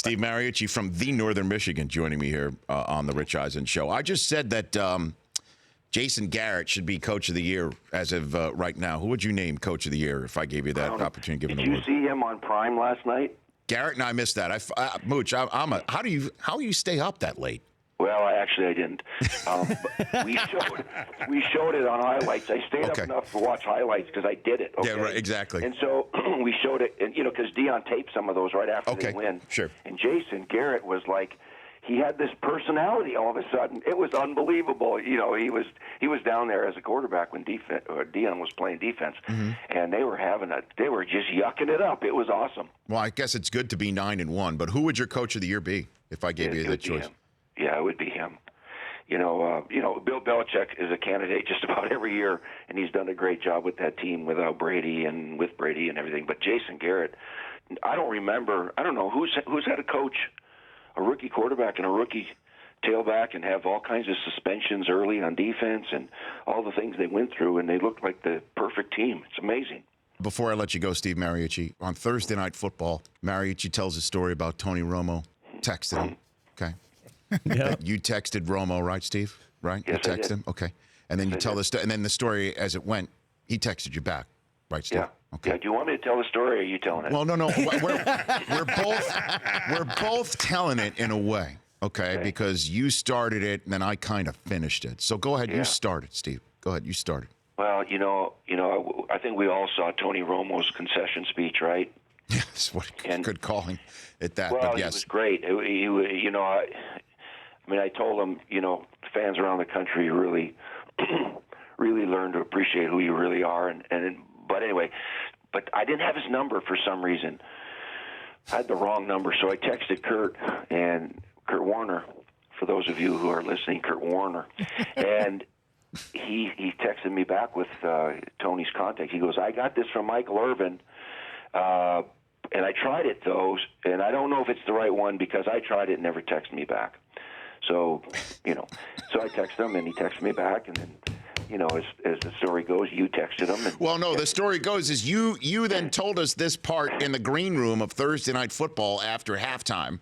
Steve Mariucci from the Northern Michigan joining me here on the Rich Eisen Show. I just said that Jason Garrett should be Coach of the Year as of right now. Who would you name Coach of the Year if I gave you that opportunity? Did you see him on Prime last night? Garrett, and I missed that. Mooch, how do you stay up that late? Well, I didn't. We showed it on highlights. I stayed up enough to watch highlights because I did it. Okay? Yeah, right, exactly. And so we showed it, and because Dion taped some of those right after they win. Sure. And Jason Garrett was like, he had this personality all of a sudden. It was unbelievable. He was down there as a quarterback when Dion was playing defense, and they were just yucking it up. It was awesome. Well, I guess it's good to be 9-1, but who would your Coach of the Year be if I gave you the choice? Yeah, it would be him. Bill Belichick is a candidate just about every year, and he's done a great job with that team without Brady and with Brady and everything. But Jason Garrett, I don't know who's had a coach, a rookie quarterback and a rookie tailback, and have all kinds of suspensions early on defense and all the things they went through, and they looked like the perfect team. It's amazing. Before I let you go, Steve Mariucci, on Thursday Night Football, Mariucci tells a story about Tony Romo texted him. Okay. Yep. You texted Romo, right, Steve? Right? Yes, you texted him? Okay. And then you tell the story, and then the story as it went, he texted you back, right, Steve? Yeah. Okay. Yeah. Do you want me to tell the story, or are you telling it? Well, no. We're both telling it in a way, okay? Because you started it, and then I kind of finished it. So go ahead. Yeah. You start it, Steve. Go ahead. You start it. Well, I think we all saw Tony Romo's concession speech, right? Yes. Good calling at that. Well, but yes. It was great. I told him, fans around the country really, really learn to appreciate who you really are. But anyway, I didn't have his number for some reason. I had the wrong number, so I texted Kurt Warner. For those of you who are listening, Kurt Warner, and he texted me back with Tony's contact. He goes, "I got this from Michael Irvin." And I tried it, though, and I don't know if it's the right one because I tried it and never texted me back. So, so I texted him, and he texted me back, and then, as the story goes, you texted him. Well, no, the story goes is you then told us this part in the green room of Thursday Night Football after halftime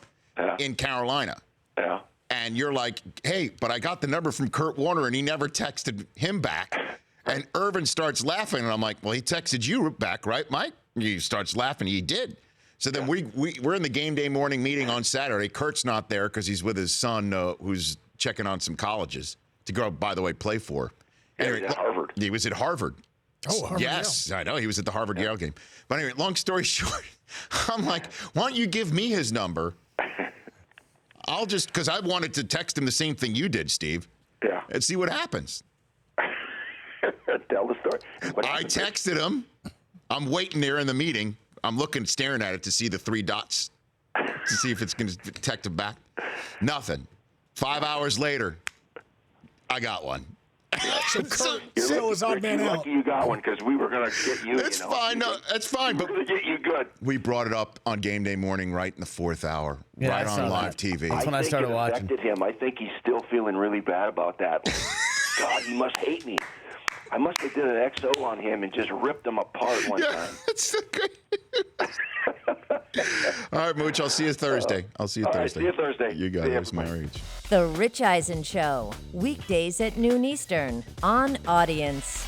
in Carolina. Yeah. And you're like, hey, but I got the number from Kurt Warner, and he never texted him back. And Irvin starts laughing, and I'm like, well, he texted you back, right, Mike? He starts laughing. He did. So then we're in the game day morning meeting on Saturday. Kurt's not there because he's with his son who's checking on some colleges to go, by the way, play for. Anyway, he was at Harvard. He was at Harvard. Oh, Harvard. Yes, Yale. I know. He was at the Harvard-Yale game. But anyway, long story short, I'm like, why don't you give me his number? I'll just, because I wanted to text him the same thing you did, Steve. Yeah. And see what happens. Tell the story. I texted him. I'm waiting there in the meeting. I'm staring at it to see the 3 dots to see if it's going to text him back. Nothing. 5 hours later, I got one. So Kurt still is odd man out. Lucky you got one because we were going to get you. That's fine. No, that's fine. We're going to get you good. We brought it up on game day morning right in the 4th hour, right on live TV. That's when I started watching. Affected him. I think he's still feeling really bad about that. God, he must hate me. I must have did an XO on him and just ripped him apart one time. It's so great. All right, Mooch, I'll see you Thursday. See you Thursday. You got it. There's Mariucci. The Rich Eisen Show, weekdays at noon Eastern on Audience.